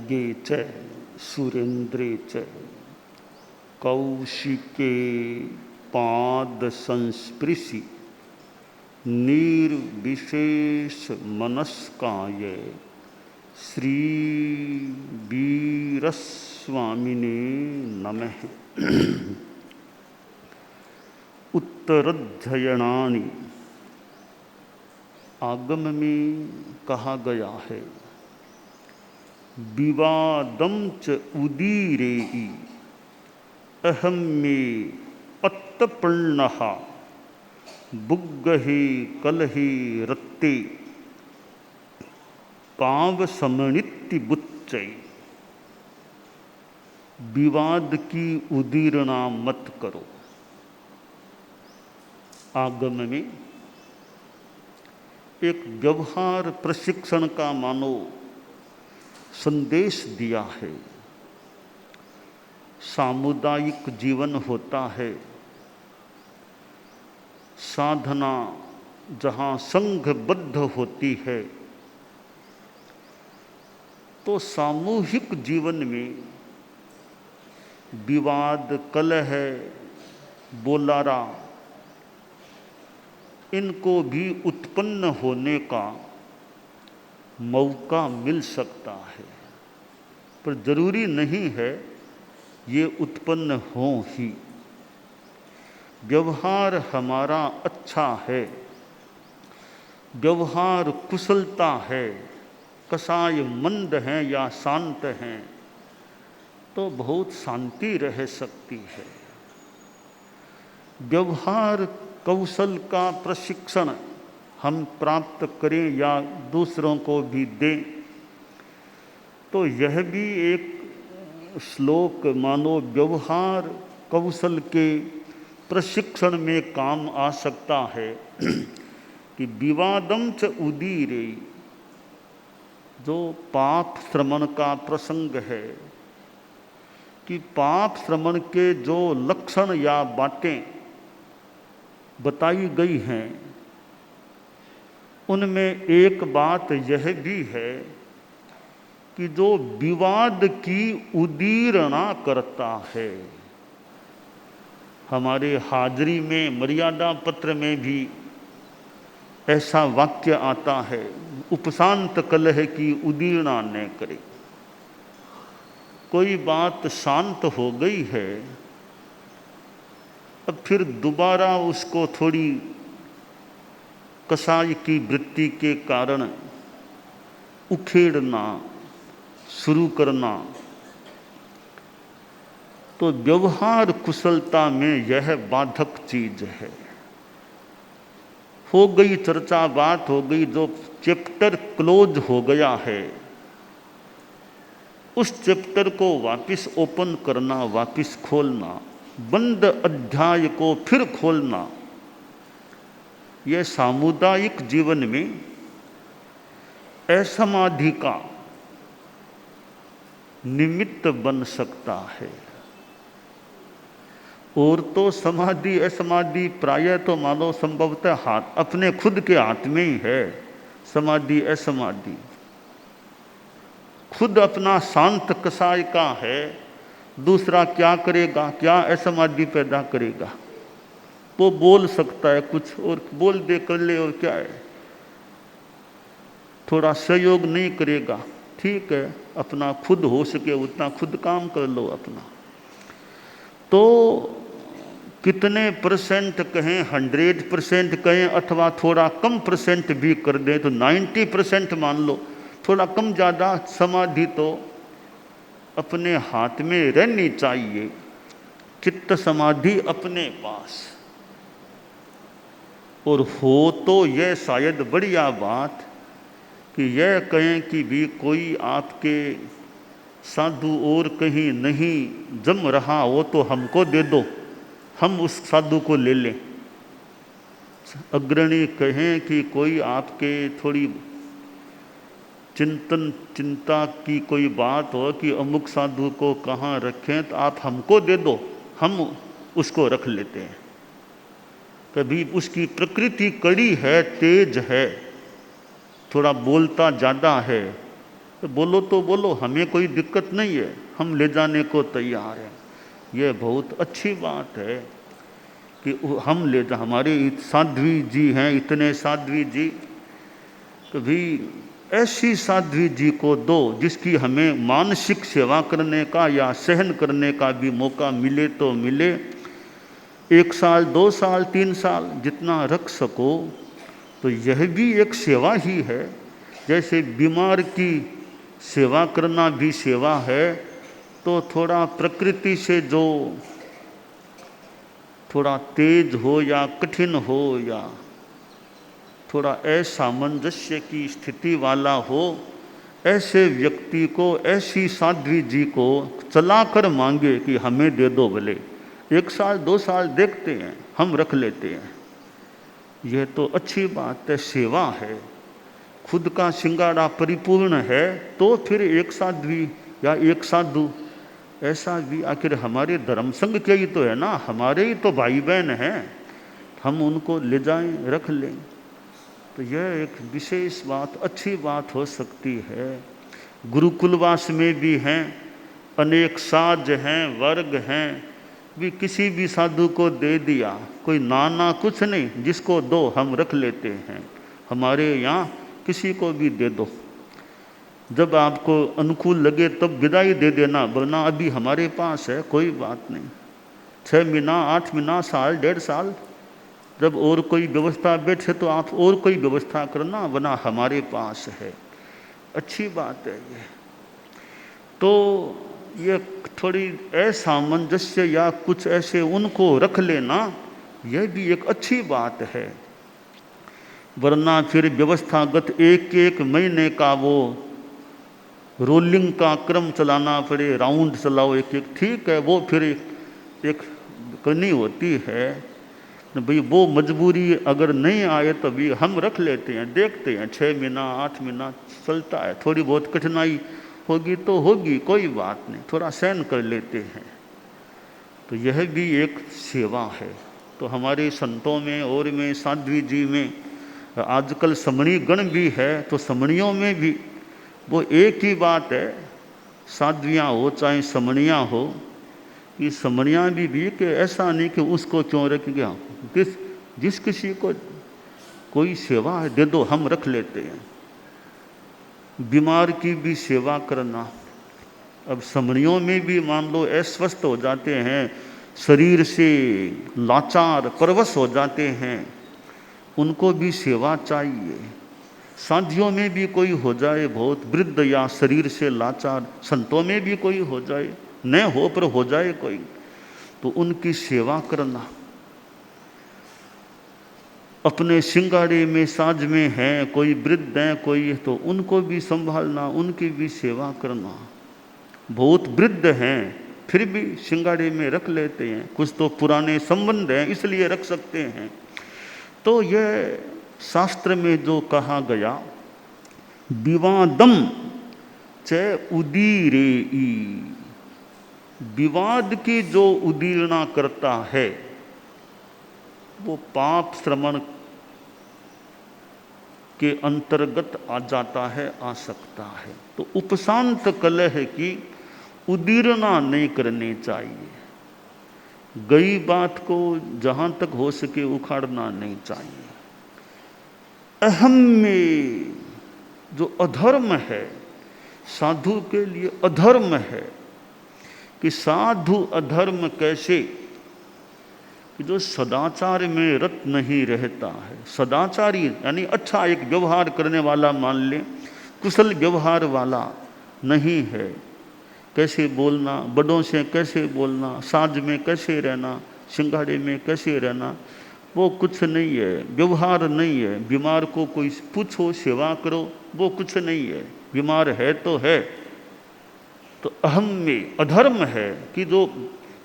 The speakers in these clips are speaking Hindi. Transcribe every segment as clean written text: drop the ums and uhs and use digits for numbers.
खड्गे च सुरेन्द्रे च कौशिके पाद संस्पृशि निर्विशेष मनस्काय श्री वीरस्वामिने नमः। उत्तराध्ययनानि आगम में कहा गया है, विवादम च उदीरेहि अहम में अत्तपर्णः बुग्गहे कलहे रत्ते काव समनित्ति बुच्चै। विवाद की उदीरना मत करो। आगम में एक व्यवहार प्रशिक्षण का मानो संदेश दिया है। सामुदायिक जीवन होता है, साधना जहाँ संघबद्ध होती है, तो सामूहिक जीवन में विवाद, कलह, बोलारा इनको भी उत्पन्न होने का मौका मिल सकता है, पर जरूरी नहीं है ये उत्पन्न हो ही। व्यवहार हमारा अच्छा है, व्यवहार कुशलता है, कसाय मंद हैं या शांत हैं, तो बहुत शांति रह सकती है। व्यवहार कौशल का प्रशिक्षण हम प्राप्त करें या दूसरों को भी दें, तो यह भी एक श्लोक मानो व्यवहार कौशल के प्रशिक्षण में काम आ सकता है कि विवादम च उदीरे, जो पाप श्रमण का प्रसंग है कि पाप श्रमण के जो लक्षण या बातें बताई गई हैं, उनमें एक बात यह भी है कि जो विवाद की उदीरना करता है। हमारे हाजरी में मर्यादा पत्र में भी ऐसा वाक्य आता है, उपशांत कलह की उदीरना न करे। कोई बात शांत हो गई है, अब फिर दोबारा उसको थोड़ी कसाई की वृत्ति के कारण उखेड़ना शुरू करना, तो व्यवहार कुशलता में यह बाधक चीज है। हो गई चर्चा, बात हो गई, जो चैप्टर क्लोज हो गया है उस चैप्टर को वापस ओपन करना, वापस खोलना, बंद अध्याय को फिर खोलना, यह सामुदायिक जीवन में असमाधि का निमित्त बन सकता है। और तो समाधि असमाधि प्रायः तो मानो संभवतः हाथ अपने खुद के हाथ में ही है। समाधि असमाधि खुद अपना शांत कसाय का है, दूसरा क्या करेगा, क्या असमाधि पैदा करेगा। वो बोल सकता है कुछ और बोल दे कर ले, और क्या है, थोड़ा सहयोग नहीं करेगा, ठीक है, अपना खुद हो सके उतना खुद काम कर लो अपना। तो कितने परसेंट कहें, 100% कहें अथवा थोड़ा कम परसेंट भी कर दें तो 90% मान लो, थोड़ा कम ज़्यादा समाधि तो अपने हाथ में रहनी चाहिए, चित्त समाधि अपने पास। और हो तो यह शायद बढ़िया बात कि यह कहें कि भी कोई आपके साधु और कहीं नहीं जम रहा हो तो हमको दे दो, हम उस साधु को ले लें। अग्रणी कहें कि कोई आपके थोड़ी चिंता की कोई बात हो कि अमुक साधु को कहाँ रखें, तो आप हमको दे दो, हम उसको रख लेते हैं। कभी उसकी प्रकृति कड़ी है, तेज है, थोड़ा बोलता ज़्यादा है, तो बोलो, हमें कोई दिक्कत नहीं है, हम ले जाने को तैयार हैं। ये बहुत अच्छी बात है कि हम ले जा, हमारे साध्वी जी हैं, इतने साध्वी जी, कभी ऐसी साध्वी जी को दो जिसकी हमें मानसिक सेवा करने का या सहन करने का भी मौका मिले तो मिले। 1 साल, 2 साल, 3 साल जितना रख सको, तो यह भी एक सेवा ही है। जैसे बीमार की सेवा करना भी सेवा है, तो थोड़ा प्रकृति से जो थोड़ा तेज हो या कठिन हो या थोड़ा असामंजस्य की स्थिति वाला हो, ऐसे व्यक्ति को, ऐसी साध्वी जी को चलाकर मांगे कि हमें दे दो भले, 1 साल 2 साल देखते हैं, हम रख लेते हैं। यह तो अच्छी बात है, सेवा है। खुद का सिंगाड़ा परिपूर्ण है तो फिर एक साध्वी या एक साधु, ऐसा भी आखिर हमारे धर्म संघ के ही तो है ना, हमारे ही तो भाई बहन हैं, हम उनको ले जाएं, रख लें। तो यह एक विशेष बात, अच्छी बात हो सकती है। गुरुकुलवास में भी हैं, अनेक साज हैं, वर्ग हैं, भी किसी भी साधु को दे दिया, कोई नाना कुछ नहीं, जिसको दो हम रख लेते हैं। हमारे यहाँ किसी को भी दे दो, जब आपको अनुकूल लगे तब विदाई दे देना, वरना अभी हमारे पास है, कोई बात नहीं। 6 महीना, 8 महीना, साल, 1.5 साल, जब और कोई व्यवस्था बैठे तो आप और कोई व्यवस्था करना, वरना हमारे पास है। अच्छी बात है ये। तो ये थोड़ी असामंजस्य या कुछ ऐसे उनको रख लेना, यह भी एक अच्छी बात है। वरना फिर व्यवस्थागत 1-1 महीने का वो रोलिंग का क्रम चलाना पड़े, राउंड चलाओ 1-1, ठीक है, वो फिर एक करनी होती है भाई। वो मजबूरी अगर नहीं आए तो भी हम रख लेते हैं, देखते हैं, 6 महीना 8 महीना चलता है। थोड़ी बहुत कठिनाई होगी तो होगी, कोई बात नहीं, थोड़ा सहन कर लेते हैं। तो यह भी एक सेवा है। तो हमारे संतों में और में, साध्वी जी में, आजकल समणी गण भी है, तो समणियों में भी वो एक ही बात है, साध्वियाँ हो चाहे समणियाँ हो, कि समणियाँ भी कि ऐसा नहीं कि उसको क्यों रख गया, जिस किसी को कोई सेवा है दे दो, हम रख लेते हैं। बीमार की भी सेवा करना। अब समणियों में भी मान लो अस्वस्थ हो जाते हैं, शरीर से लाचार परवश हो जाते हैं, उनको भी सेवा चाहिए। साधियों में भी कोई हो जाए बहुत वृद्ध या शरीर से लाचार, संतों में भी कोई हो जाए, न हो पर हो जाए कोई, तो उनकी सेवा करना। अपने सिंगाड़े में, साज में हैं, कोई वृद्ध हैं कोई, तो उनको भी संभालना, उनकी भी सेवा करना। बहुत वृद्ध हैं फिर भी सिंगाड़े में रख लेते हैं, कुछ तो पुराने संबंध हैं इसलिए रख सकते हैं। तो यह शास्त्र में जो कहा गया, विवादम च उदीरेई, विवाद की जो उदीरना करता है वो पाप श्रवण के अंतर्गत आ जाता है, आ सकता है। तो उपशांत कलह की उदीरना नहीं करनी चाहिए, गई बात को जहाँ तक हो सके उखाड़ना नहीं चाहिए। अहम में जो अधर्म है, साधु के लिए अधर्म है कि साधु अधर्म कैसे, कि जो सदाचार में रत नहीं रहता है, सदाचारी यानी अच्छा एक व्यवहार करने वाला मान ले, कुशल व्यवहार वाला नहीं है, कैसे बोलना, बड़ों से कैसे बोलना, साज में कैसे रहना, सिंगाड़े में कैसे रहना, वो कुछ नहीं है, व्यवहार नहीं है। बीमार को कोई पूछो, सेवा करो, वो कुछ नहीं है, बीमार है तो है। तो अहम में अधर्म है कि जो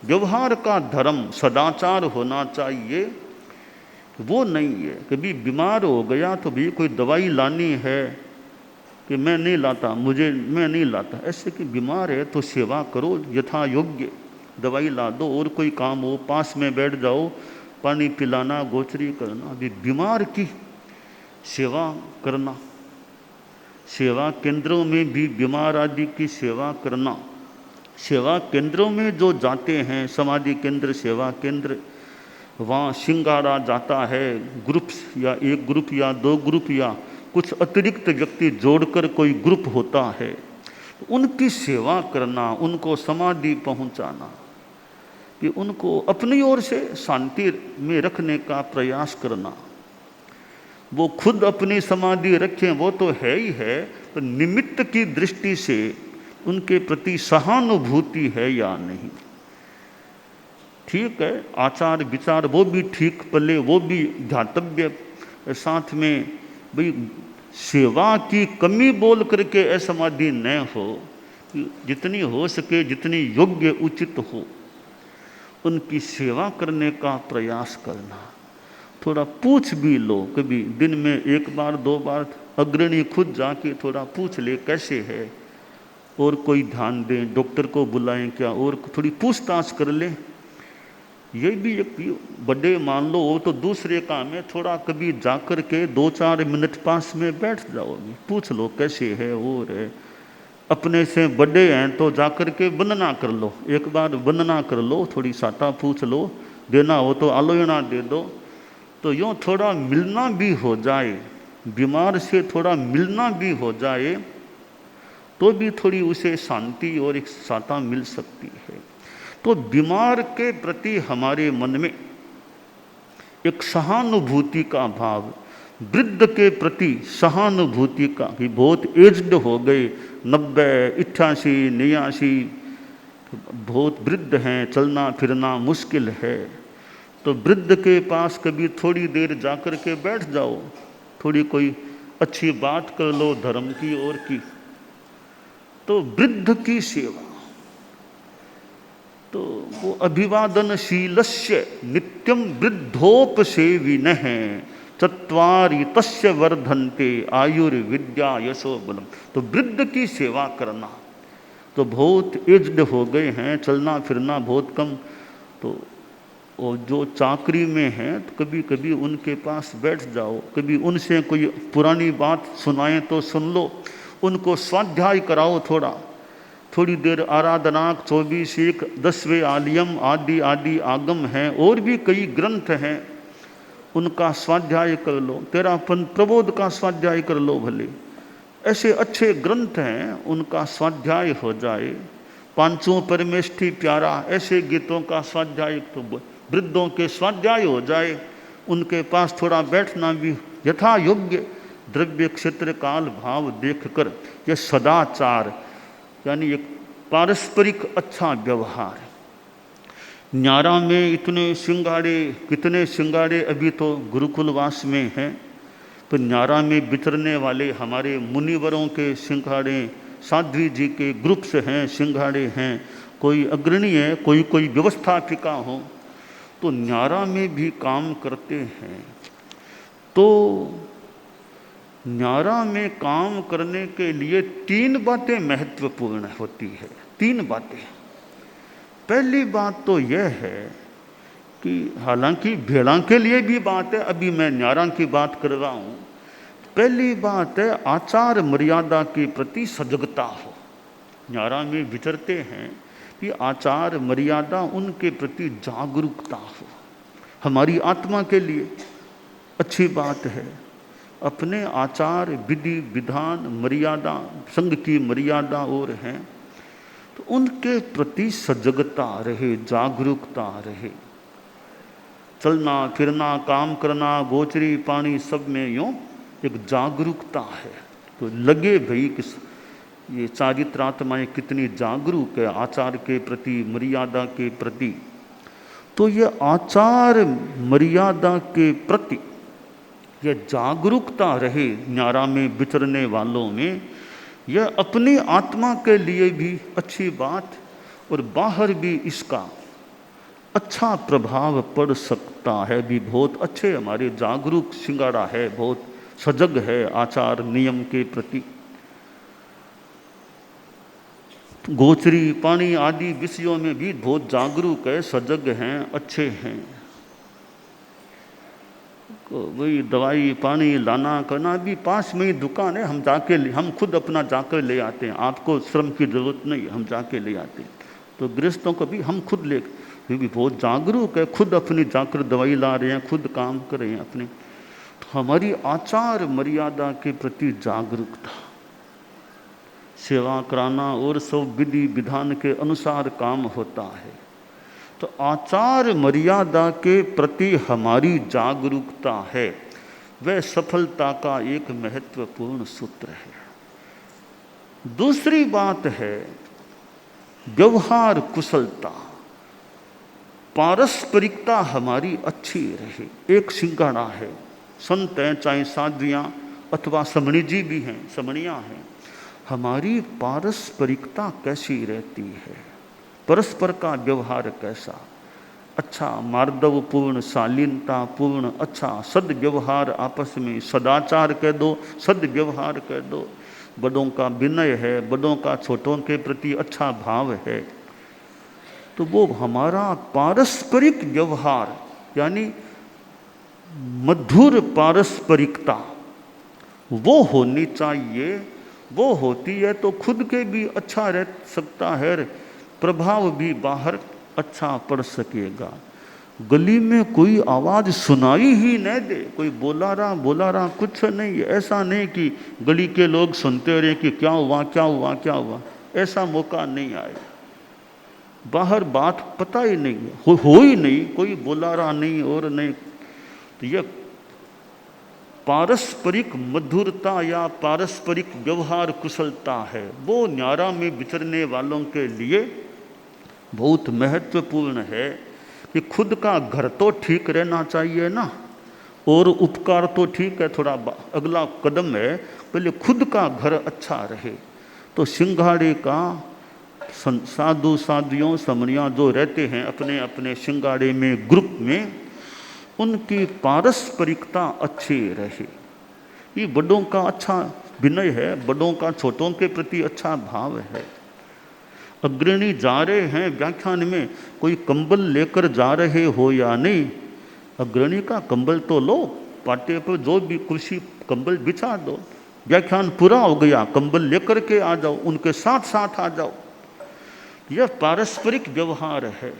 व्यवहार का धर्म सदाचार होना चाहिए वो नहीं है। कभी बीमार हो गया तो भी कोई दवाई लानी है कि मैं नहीं लाता, मैं नहीं लाता, ऐसे कि बीमार है तो सेवा करो यथा योग्य, दवाई ला दो, और कोई काम हो पास में बैठ जाओ, पानी पिलाना, गोचरी करना। अभी बीमार की सेवा करना, सेवा केंद्रों में भी बीमार आदि की सेवा करना। सेवा केंद्रों में जो जाते हैं, समाधि केंद्र, सेवा केंद्र, वहाँ सिंगारा जाता है, ग्रुप्स या एक ग्रुप या दो ग्रुप या कुछ अतिरिक्त व्यक्ति जोड़कर कोई ग्रुप होता है, उनकी सेवा करना, उनको समाधि पहुँचाना, कि उनको अपनी ओर से शांति में रखने का प्रयास करना। वो खुद अपनी समाधि रखें वो तो है ही है, तो निमित्त की दृष्टि से उनके प्रति सहानुभूति है या नहीं। ठीक है, आचार विचार वो भी ठीक पले, वो भी ध्यातव्य, साथ में भाई सेवा की कमी बोल करके असमाधि न हो, जितनी हो सके, जितनी योग्य उचित हो, उनकी सेवा करने का प्रयास करना। थोड़ा पूछ भी लो, कभी दिन में एक बार दो बार अग्रणी खुद जाके थोड़ा पूछ ले कैसे है, और कोई ध्यान दें, डॉक्टर को बुलाएं क्या, और थोड़ी पूछताछ कर ले। ये भी एक बड़े मान लो वो तो दूसरे काम है, थोड़ा कभी जाकर के 2-4 मिनट पास में बैठ जाओ, पूछ लो कैसे है, और है। अपने से बड़े हैं तो जाकर के वंदना कर लो, एक बार वंदना कर लो, थोड़ी साटा पूछ लो, देना हो तो आलोचना दे दो। तो यूँ थोड़ा मिलना भी हो जाए, बीमार से थोड़ा मिलना भी हो जाए, तो भी थोड़ी उसे शांति और एक साटा मिल सकती है। तो बीमार के प्रति हमारे मन में एक सहानुभूति का भाव, वृद्ध के प्रति सहानुभूति का, भी बहुत एज्ड हो गए, 90, 88, 89, बहुत वृद्ध हैं, चलना फिरना मुश्किल है, तो वृद्ध के पास कभी थोड़ी देर जाकर के बैठ जाओ, थोड़ी कोई अच्छी बात कर लो धर्म की और की। तो वृद्ध की सेवा, तो वो अभिवादनशीलस्य नित्यम वृद्धोपसेविनः चत्वारि तस्य वर्धन्ते आयुर्विद्या यशो बलम। तो वृद्ध की सेवा करना, तो बहुत एज्ड हो गए हैं, चलना फिरना बहुत कम, तो और जो चाकरी में हैं तो कभी कभी उनके पास बैठ जाओ, कभी उनसे कोई पुरानी बात सुनाएं तो सुन लो, उनको स्वाध्याय कराओ, थोड़ी देर आराधना, 24 एक 10वें आलियम आदि आदि आगम हैं, और भी कई ग्रंथ हैं, उनका स्वाध्याय कर लो, तेरापन प्रबोध का स्वाध्याय कर लो, भले ऐसे अच्छे ग्रंथ हैं, उनका स्वाध्याय हो जाए। पांचों परमेष्ठी प्यारा, ऐसे गीतों का स्वाध्याय, तो वृद्धों के स्वाध्याय हो जाए। उनके पास थोड़ा बैठना भी यथा योग्य, द्रव्य क्षेत्र काल भाव देखकर, यह सदाचार यानी एक पारस्परिक अच्छा व्यवहार। न्यारा में इतने सिंगाड़े, कितने सिंगाड़े अभी तो गुरुकुलवास में हैं, तो न्यारा में विचरने वाले हमारे मुनिवरों के सिंगाड़े, साध्वी जी के ग्रुप्स हैं, सिंगाड़े हैं, कोई अग्रणी है, कोई व्यवस्थापिका हो, तो न्यारा में भी काम करते हैं। तो न्यारा में काम करने के लिए 3 बातें महत्वपूर्ण होती है। 3 बातें। पहली बात तो यह है कि हालांकि भेड़ा के लिए भी बात है, अभी मैं न्यारा की बात कर रहा हूँ। पहली बात है आचार मर्यादा के प्रति सजगता हो। न्यारा में विचरते हैं कि आचार मर्यादा, उनके प्रति जागरूकता हो। हमारी आत्मा के लिए अच्छी बात है, अपने आचार विधि विधान मर्यादा, संघ की मर्यादा और हैं, तो उनके प्रति सजगता रहे, जागरूकता रहे। चलना फिरना, काम करना, गोचरी पानी, सब में यूँ एक जागरूकता है। तो लगे भाई कि ये चारित्रात्माएं कितनी जागरूक है आचार के प्रति, मर्यादा के प्रति। तो ये आचार मर्यादा के प्रति यह जागरूकता रहे न्यारा में विचरने वालों में, यह अपनी आत्मा के लिए भी अच्छी बात, और बाहर भी इसका अच्छा प्रभाव पड़ सकता है भी। बहुत अच्छे हमारे जागरूक सिंगाड़ा है, बहुत सजग है आचार नियम के प्रति। गोचरी पानी आदि विषयों में भी बहुत जागरूक है, सजग हैं, अच्छे हैं। वही दवाई पानी लाना करना, भी पास में ही दुकान है, हम खुद अपना जाकर ले आते हैं, आपको श्रम की ज़रूरत नहीं, हम जाके ले आते हैं। तो गृहस्थों को भी हम खुद ले, क्योंकि बहुत जागरूक है, खुद अपनी जाकर दवाई ला रहे हैं, खुद काम कर रहे हैं अपने। तो हमारी आचार मर्यादा के प्रति जागरूकता, सेवा कराना और सब विधि विधान के अनुसार काम होता है। तो आचार मर्यादा के प्रति हमारी जागरूकता है, वह सफलता का एक महत्वपूर्ण सूत्र है। दूसरी बात है व्यवहार कुशलता, पारस्परिकता हमारी अच्छी रहे। एक सिंगाड़ा है, संत हैं चाहे साध्वियाँ अथवा समणी जी भी हैं, समणियाँ हैं, हमारी पारस्परिकता कैसी रहती है, परस्पर का व्यवहार कैसा, अच्छा मार्दवपूर्ण, शालीनतापूर्ण, अच्छा सद्व्यवहार, आपस में सदाचार कह दो, सद्व्यवहार कह दो, बड़ों का विनय है, बड़ों का छोटों के प्रति अच्छा भाव है। तो वो हमारा पारस्परिक व्यवहार, यानी मधुर पारस्परिकता वो होनी चाहिए। वो होती है तो खुद के भी अच्छा रह सकता है, प्रभाव भी बाहर अच्छा पड़ सकेगा। गली में कोई आवाज़ सुनाई ही न दे, कोई बोला रहा कुछ नहीं, ऐसा नहीं कि गली के लोग सुनते रहे कि क्या हुआ क्या हुआ क्या हुआ, ऐसा मौका नहीं आए। बाहर बात पता ही नहीं हो ही नहीं, कोई बोला रहा नहीं और नहीं। तो यह पारस्परिक मधुरता या पारस्परिक व्यवहार कुशलता है, वो न्यारा में विचरने वालों के लिए बहुत महत्वपूर्ण है। कि खुद का घर तो ठीक रहना चाहिए ना, और उपकार तो ठीक है, थोड़ा अगला कदम है, पहले खुद का घर अच्छा रहे। तो सिंघाड़े का साधु साधियों समणियाँ जो रहते हैं अपने अपने सिंघाड़े में ग्रुप में, उनकी पारस्परिकता अच्छी रहे। ये बड़ों का अच्छा विनय है, बड़ों का छोटों के प्रति अच्छा भाव है। अग्रणी जा रहे हैं व्याख्यान में, कोई कंबल लेकर जा रहे हो या नहीं, अग्रणी का कंबल तो लो, पाटे पर जो भी कुर्सी कंबल बिछा दो, व्याख्यान पूरा हो गया कंबल लेकर के आ जाओ, उनके साथ साथ आ जाओ। यह पारस्परिक व्यवहार है।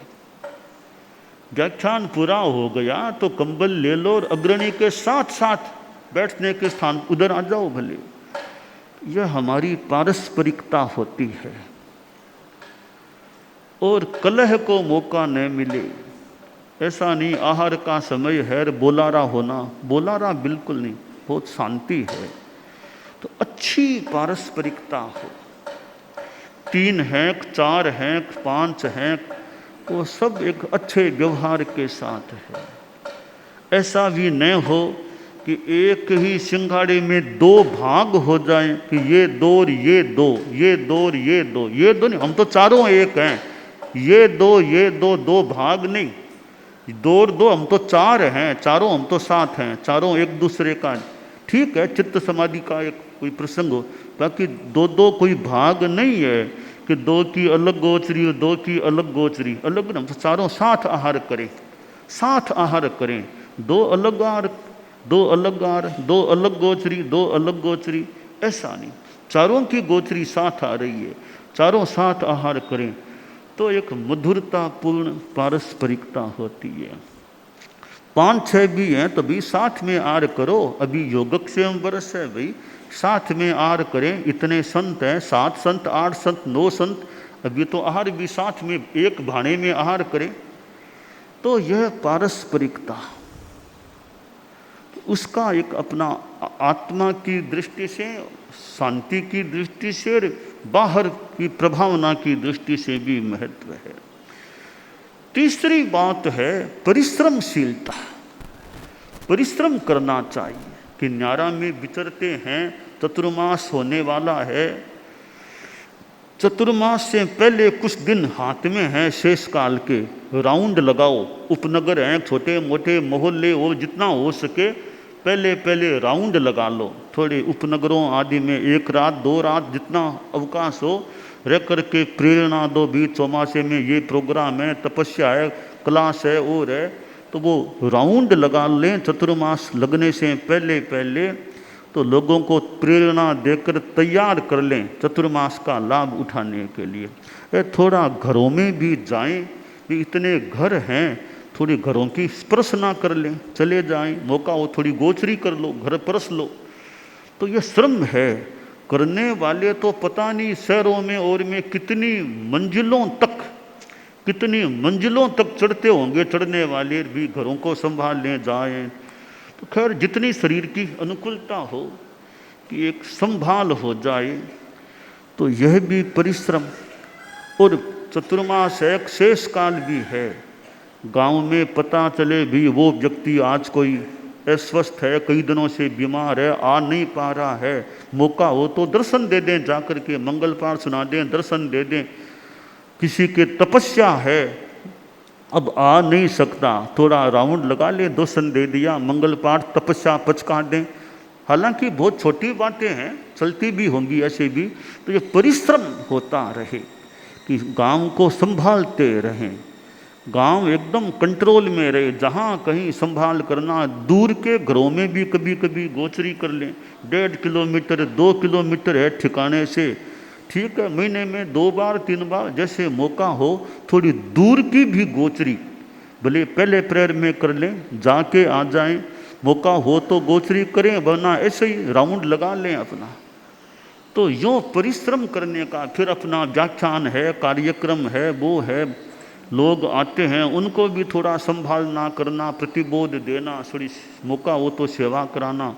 व्याख्यान पूरा हो गया तो कंबल ले लो और अग्रणी के साथ साथ बैठने के स्थान उधर आ जाओ भले। यह हमारी पारस्परिकता होती है। और कलह को मौका न मिले, ऐसा नहीं आहार का समय है बोलारा होना, बोलारा बिल्कुल नहीं, बहुत शांति है। तो अच्छी पारस्परिकता हो, 3 हैं 4 हैं 5 हैं, वो सब एक अच्छे व्यवहार के साथ है। ऐसा भी न हो कि एक ही सिंघाड़े में 2 भाग हो जाएं कि ये 2 और ये 2, ये 2 और ये 2, ये 2 नहीं, हम तो चारों एक हैं, ये 2 ये 2, 2 भाग नहीं, 2 और 2 हम तो 4 हैं, चारों हम तो साथ हैं, चारों एक दूसरे का। ठीक है, चित्त समाधि का एक कोई प्रसंग हो, बाकी 2 कोई भाग नहीं है कि 2 की अलग गोचरी और 2 की अलग गोचरी, अलग हम तो चारों साथ आहार करें, साथ आहार करें। 2 अलग आहार, 2 अलग आहार, 2 अलग गोचरी, 2 अलग गोचरी, ऐसा नहीं, चारों की गोचरी साथ आ रही है, चारों साथ आहार करें, तो एक मधुरतापूर्ण पारस्परिकता होती है। 5-6 भी हैं तो भी साथ में आहार करो। अभी योगक्षेम वर्ष है भाई, साथ में आहार करें। इतने संत हैं, 7 संत 8 संत 9 संत, अभी तो आहार भी साथ में एक भाने में आहार करें। तो यह पारस्परिकता, उसका एक अपना आत्मा की दृष्टि से, शांति की दृष्टि से और बाहर की प्रभावना की दृष्टि से भी महत्व है। तीसरी बात है परिश्रमशीलता। परिश्रम करना चाहिए कि न्यारा में विचरते हैं, चतुर्मास होने वाला है, चतुर्मास से पहले कुछ दिन हाथ में हैं शेष काल के, राउंड लगाओ। उपनगर हैं, छोटे मोटे मोहल्ले और जितना हो सके पहले पहले राउंड लगा लो। थोड़े उपनगरों आदि में 1 रात 2 रात जितना अवकाश हो रह करके प्रेरणा दो भी, चौमासे में ये प्रोग्राम है, तपस्या है, क्लास है और है, तो वो राउंड लगा लें चतुर्मास लगने से पहले पहले, तो लोगों को प्रेरणा देकर तैयार कर लें चतुर्मास का लाभ उठाने के लिए। थोड़ा घरों में भी जाएं, भी इतने घर हैं, थोड़ी घरों की स्पर्शना कर लें, चले जाएं, मौका हो थोड़ी गोचरी कर लो, घर परस लो। तो ये श्रम है, करने वाले तो पता नहीं शहरों में और में कितनी मंजिलों तक चढ़ते होंगे, चढ़ने वाले भी घरों को संभाल लें जाएं। तो खैर जितनी शरीर की अनुकूलता हो कि एक संभाल हो जाए, तो यह भी परिश्रम। और चतुर्मास एक शेष काल भी है। गांव में पता चले भी वो व्यक्ति आज कोई अस्वस्थ है, कई दिनों से बीमार है, आ नहीं पा रहा है, मौका हो तो दर्शन दे दें, जाकर के मंगल पाठ सुना दें, दर्शन दे दें। किसी के तपस्या है, अब आ नहीं सकता, थोड़ा राउंड लगा ले, दर्शन दे दिया, मंगल पाठ तपस्या पचका दें। हालांकि बहुत छोटी बातें हैं, चलती भी होंगी ऐसे भी। तो ये परिश्रम होता रहे कि गांव को संभालते रहें, गांव एकदम कंट्रोल में रहे, जहाँ कहीं संभाल करना। दूर के घरों में भी कभी कभी गोचरी कर लें, 1.5 किलोमीटर 2 किलोमीटर है ठिकाने से, ठीक है, महीने में 2 बार 3 बार जैसे मौका हो, थोड़ी दूर की भी गोचरी भले पहले प्रेयर में कर लें, जाके आ जाएं, मौका हो तो गोचरी करें, वरना ऐसे ही राउंड लगा लें अपना। तो यूँ परिश्रम करने का, फिर अपना व्याख्यान है, कार्यक्रम है, वो है, लोग आते हैं, उनको भी थोड़ा संभालना करना, प्रतिबोध देना, थोड़ी मौका हो तो सेवा कराना।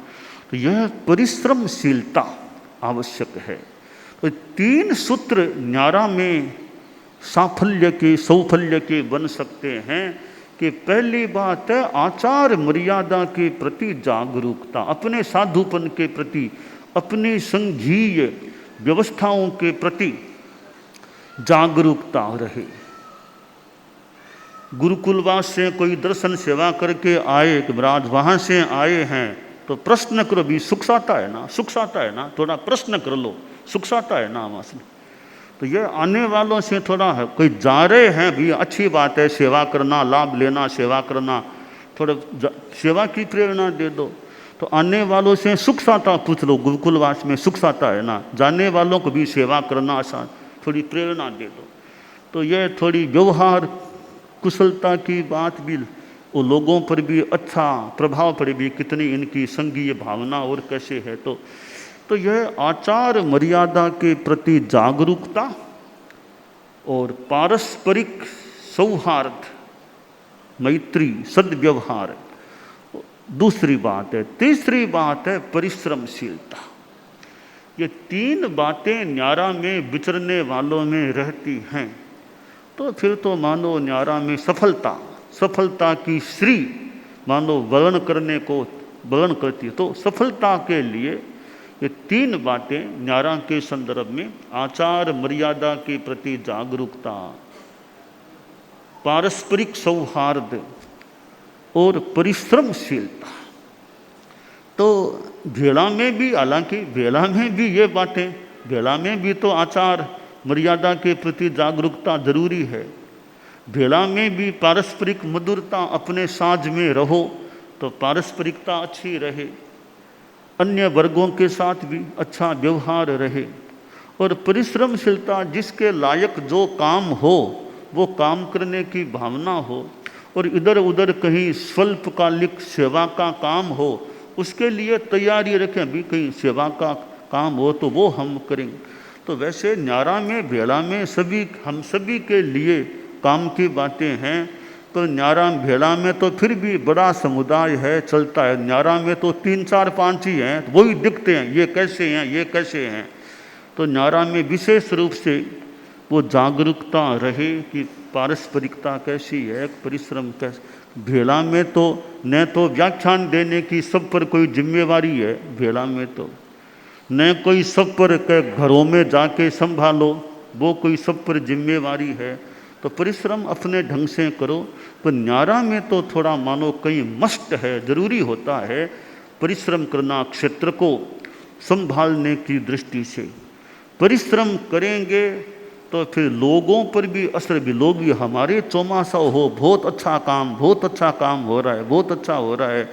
तो यह परिश्रमशीलता आवश्यक है। तो 3 सूत्र न्यारा में सौफल्य के बन सकते हैं कि पहली बात है आचार मर्यादा के प्रति जागरूकता, अपने साधुपन के प्रति, अपनी संघीय व्यवस्थाओं के प्रति जागरूकता रहे। गुरुकुलवास से कोई दर्शन सेवा करके आए कि महाराज वहाँ से आए हैं, तो प्रश्न करो भी, सुख साता है ना, थोड़ा प्रश्न कर लो, सुख साता है ना वहाँ से। तो ये आने वालों से थोड़ा है, कोई जा रहे हैं भी, अच्छी बात है, सेवा करना, लाभ लेना, सेवा करना, थोड़ा सेवा की प्रेरणा दे दो। तो आने वालों से सुख साता पूछ लो, गुरुकुलवास में सुख साता है ना, जाने वालों को भी सेवा करना आसान, थोड़ी प्रेरणा दे दो। तो ये थोड़ी व्यवहार कुशलता की बात भी, वो लोगों पर भी अच्छा प्रभाव पड़े भी, कितनी इनकी संघीय भावना और कैसे है। तो यह आचार मर्यादा के प्रति जागरूकता और पारस्परिक सौहार्द, मैत्री, सद्व्यवहार दूसरी बात है। तीसरी बात है परिश्रमशीलता। ये 3 बातें न्यारा में विचरने वालों में रहती हैं, तो फिर तो मानो न्यारा में सफलता की श्री मानो वर्णन करने को वर्णन करती है। तो सफलता के लिए ये 3 बातें न्यारा के संदर्भ में, आचार मर्यादा के प्रति जागरूकता, पारस्परिक सौहार्द और परिश्रमशीलता। तो भेड़ा में भी, हालांकि भेड़ा में भी ये बातें, भेड़ा में भी तो आचार मर्यादा के प्रति जागरूकता जरूरी है। भेड़ा में भी पारस्परिक मधुरता, अपने साझ में रहो तो पारस्परिकता अच्छी रहे, अन्य वर्गों के साथ भी अच्छा व्यवहार रहे, और परिश्रमशीलता जिसके लायक जो काम हो वो काम करने की भावना हो, और इधर उधर कहीं स्वल्पकालिक सेवा का काम हो उसके लिए तैयारी रखें, भी कहीं सेवा का काम हो तो वो हम करेंगे। तो वैसे न्यारा में, भेड़ा में हम सभी के लिए काम की बातें हैं। तो न्यारा भेड़ा में तो फिर भी बड़ा समुदाय है, चलता है। न्यारा में तो 3 4 5 ही हैं, तो वही दिखते हैं, ये कैसे हैं। तो न्यारा में विशेष रूप से वो जागरूकता रहे कि पारस्परिकता कैसी है, परिश्रम कैसे। भेड़ा में तो न तो व्याख्यान देने की सब पर कोई जिम्मेवारी है, भेड़ा में तो न कोई सब पर घरों में जाके संभालो, वो कोई सब पर जिम्मेवारी है। तो परिश्रम अपने ढंग से करो। पर न्यारा में तो थोड़ा मानो कहीं मस्ट है, जरूरी होता है परिश्रम करना, क्षेत्र को संभालने की दृष्टि से। परिश्रम करेंगे तो फिर लोगों पर भी असर भी, लोग भी हमारे चौमासा हो, बहुत अच्छा काम, बहुत अच्छा काम हो रहा है, बहुत अच्छा हो रहा है,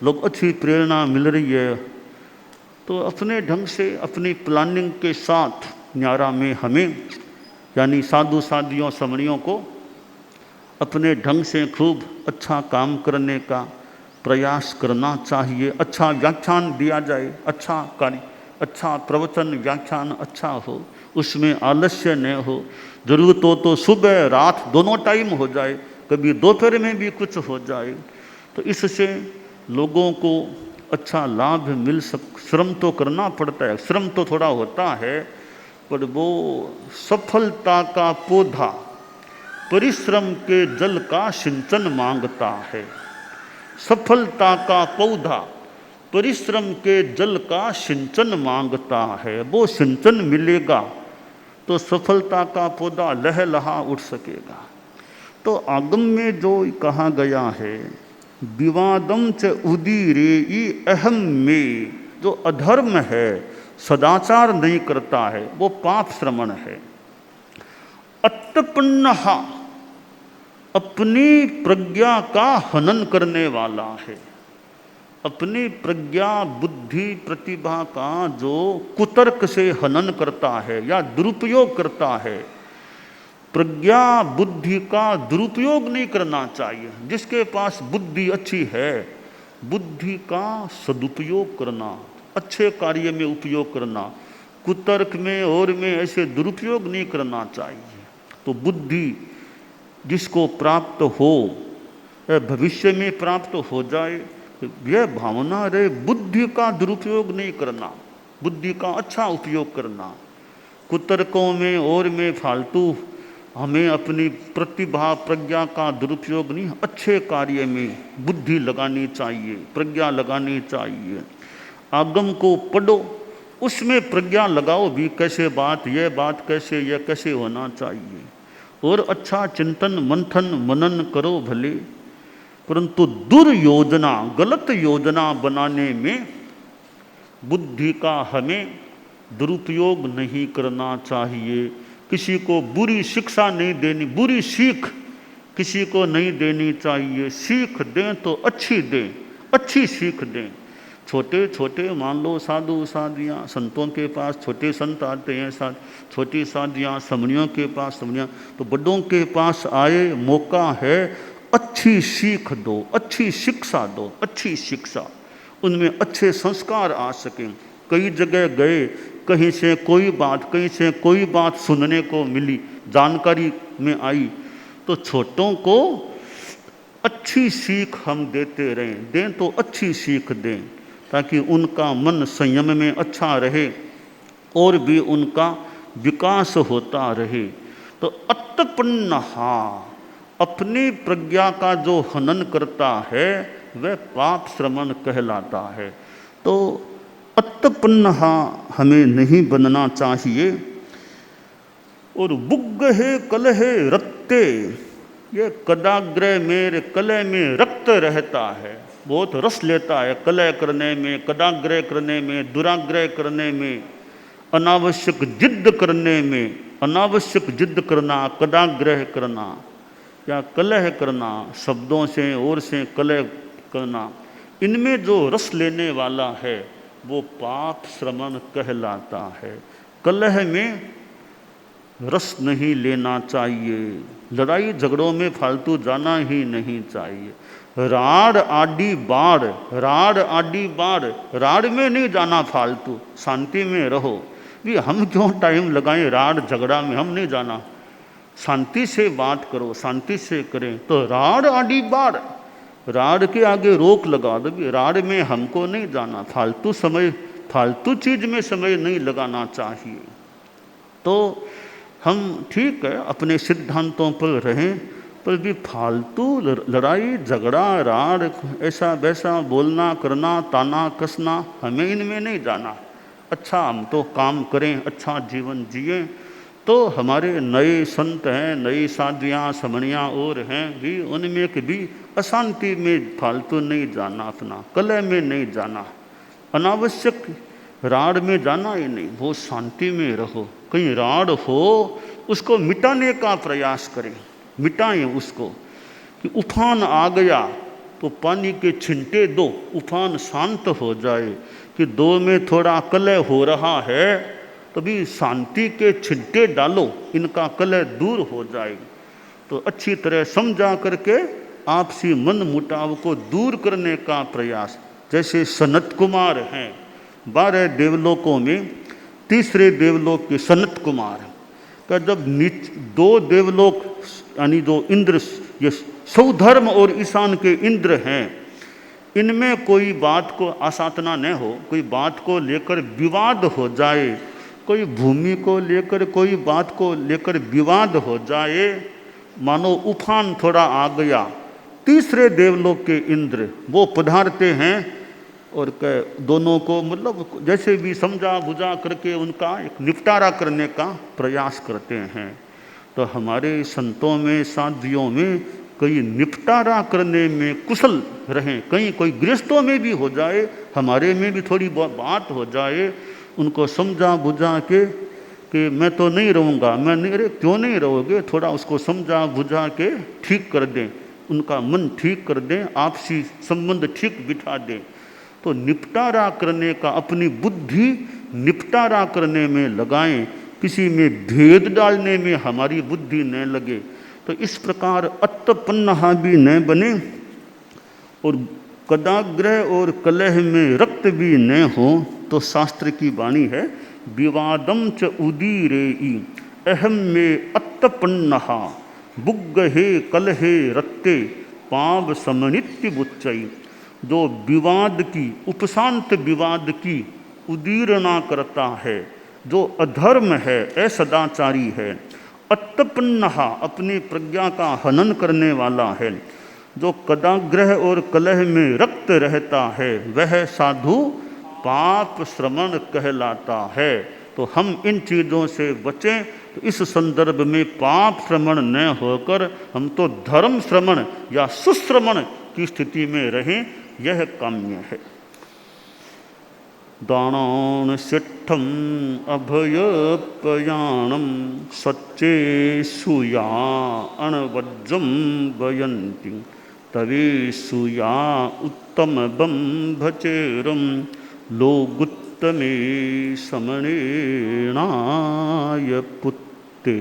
लोग अच्छी प्रेरणा मिल रही है, तो अपने ढंग से अपनी प्लानिंग के साथ न्यारा में हमें यानी साधु साधियों समणियों को अपने ढंग से खूब अच्छा काम करने का प्रयास करना चाहिए। अच्छा व्याख्यान दिया जाए, अच्छा कार्य, अच्छा प्रवचन व्याख्यान अच्छा हो, उसमें आलस्य न हो, ज़रूरत हो तो सुबह रात दोनों टाइम हो जाए, कभी दोपहर में भी कुछ हो जाए, तो इससे लोगों को अच्छा लाभ मिल श्रम तो करना पड़ता है, श्रम तो थोड़ा होता है, पर वो सफलता का पौधा परिश्रम के जल का सिंचन मांगता है। सफलता का पौधा परिश्रम के जल का सिंचन मांगता है। वो सिंचन मिलेगा तो सफलता का पौधा लहलहा उठ सकेगा। तो आगम में जो कहा गया है, विवादम च उदीरे अहम में, जो अधर्म है, सदाचार नहीं करता है, वो पाप श्रमण है। अत्तपन्नः, अपनी प्रज्ञा का हनन करने वाला है। अपनी प्रज्ञा बुद्धि प्रतिभा का जो कुतर्क से हनन करता है या दुरुपयोग करता है, प्रज्ञा बुद्धि का दुरुपयोग नहीं करना चाहिए। जिसके पास बुद्धि अच्छी है, बुद्धि का सदुपयोग करना, अच्छे कार्य में उपयोग करना, कुतर्क में और में ऐसे दुरुपयोग नहीं करना चाहिए। तो बुद्धि जिसको प्राप्त हो, भविष्य में प्राप्त हो जाए, यह भावना रहे, बुद्धि का दुरुपयोग नहीं करना, बुद्धि का अच्छा उपयोग करना। कुतर्कों में और में फालतू हमें अपनी प्रतिभा प्रज्ञा का दुरुपयोग नहीं, अच्छे कार्य में बुद्धि लगानी चाहिए, प्रज्ञा लगानी चाहिए। आगम को पढ़ो, उसमें प्रज्ञा लगाओ भी, कैसे बात, यह बात कैसे, यह कैसे होना चाहिए, और अच्छा चिंतन मंथन मनन करो भले, परंतु दुर्योजना, गलत योजना बनाने में बुद्धि का हमें दुरुपयोग नहीं करना चाहिए। किसी को बुरी शिक्षा नहीं देनी, बुरी सीख किसी को नहीं देनी चाहिए। सीख दें तो अच्छी दें, अच्छी सीख दें। छोटे छोटे मान लो साधु साधियाँ, संतों के पास छोटे संत आते हैं, छोटी साधियाँ समणियों के पास समणियाँ, तो बड़ों के पास आए, मौका है, अच्छी सीख दो, अच्छी शिक्षा दो, अच्छी शिक्षा, उनमें अच्छे संस्कार आ सकें। कई जगह गए, कहीं से कोई बात, कहीं से कोई बात सुनने को मिली, जानकारी में आई, तो छोटों को अच्छी सीख हम देते रहें, दें तो अच्छी सीख दें, ताकि उनका मन संयम में अच्छा रहे और भी उनका विकास होता रहे। तो अत्तपन्नहा, अपनी प्रज्ञा का जो हनन करता है वह पाप श्रमण कहलाता है। तो अत्तपन्नहा हमें नहीं बनना चाहिए। और बुग्गहे कलहे रक्ते, ये कदाग्रह मेरे कलह में रक्त रहता है, बहुत रस लेता है कलह करने में, कदाग्रह करने में, दुराग्रह करने में, अनावश्यक जिद्द करने में। अनावश्यक जिद्द करना, कदाग्रह करना या कलह करना, शब्दों से और से कलह करना, इनमें जो रस लेने वाला है वो पाप श्रमण कहलाता है। कलह में रस नहीं लेना चाहिए, लड़ाई झगड़ों में फालतू जाना ही नहीं चाहिए। राड़ आडी बाढ़, राड़ आडी बाढ़, राड़ में नहीं जाना फालतू, शांति में रहो। भी हम क्यों टाइम लगाएं राड़ झगड़ा में, हम नहीं जाना, शांति से बात करो, शांति से करें। तो राड़ आडी बाढ़, राड़ के आगे रोक लगा दो, भी राड़ में हमको नहीं जाना, फालतू समय, फालतू चीज में समय नहीं लगाना चाहिए। तो हम ठीक है अपने सिद्धांतों पर रहें, पर भी फालतू लड़ाई झगड़ा राड़ ऐसा वैसा बोलना करना, ताना कसना, हमें इनमें नहीं जाना। अच्छा हम तो काम करें, अच्छा जीवन जिए। तो हमारे नए संत हैं, नई साधियाँ समणियाँ और हैं भी, उनमें कभी अशांति में फालतू नहीं जाना, अपना कलह में नहीं जाना, अनावश्यक राड़ में जाना ही नहीं, वो शांति में रहो। कहीं राड़ हो उसको मिटाने का प्रयास करें, मिटाएं उसको। कि उफान आ गया तो पानी के छिंटे दो, उफान शांत हो जाए। कि दो में थोड़ा कलह हो रहा है तो भी शांति के छिंटे डालो, इनका कलह दूर हो जाए। तो अच्छी तरह समझा करके आपसी मन मुटाव को दूर करने का प्रयास। जैसे सनत कुमार हैं 12 देवलोकों में, तीसरे देवलोक के सनत कुमार का जब दो देवलोक यानी जो इंद्र, ये सौधर्म और ईशान के इंद्र हैं, इनमें कोई बात को आसातना न हो, कोई बात को लेकर विवाद हो जाए, कोई भूमि को लेकर कोई बात को लेकर विवाद हो जाए, मानो उफान थोड़ा आ गया, तीसरे देवलोक के इंद्र वो पधारते हैं और दोनों को मतलब जैसे भी समझा बुझा करके उनका एक निपटारा करने का प्रयास करते हैं। तो हमारे संतों में, साधियों में कई निपटारा करने में कुशल रहें। कहीं कोई गृहस्थों में भी हो जाए, हमारे में भी थोड़ी बात हो जाए, उनको समझा बुझा के कि मैं तो नहीं रहूँगा, मैं नहीं, अरे क्यों नहीं रहोगे, थोड़ा उसको समझा बुझा के ठीक कर दें, उनका मन ठीक कर दें, आपसी संबंध ठीक बिठा दें। तो निपटारा करने का, अपनी बुद्धि निपटारा करने में लगाएं, किसी में भेद डालने में हमारी बुद्धि न लगे। तो इस प्रकार अत्तपन्नहा भी न बने और कदाग्रह और कलह में रक्त भी न हो। तो शास्त्र की वाणी है, विवादम च उदीरेई अहम में अत्तपन्नहा बुग्गहे कलहे रत्ते पाव समनित्य बुच्चई। जो विवाद की, उपशांत विवाद की उदीरना करता है, जो अधर्म है, असदाचारी है, अत्तपन्नहा अपनी प्रज्ञा का हनन करने वाला है, जो कदाग्रह और कलह में रक्त रहता है, वह साधु पाप श्रमण कहलाता है। तो हम इन चीज़ों से बचें। तो इस संदर्भ में पाप श्रमण न होकर हम तो धर्म श्रमण या सुश्रमण की स्थिति में रहें, यह काम्य है। दानान सिट्ठम अभयपयाणम सच्चे सुया अणवज्रम वयंती तवे सुया उत्तम बंभचेरम लोगुत्तमे समणेनाय पुत्ते।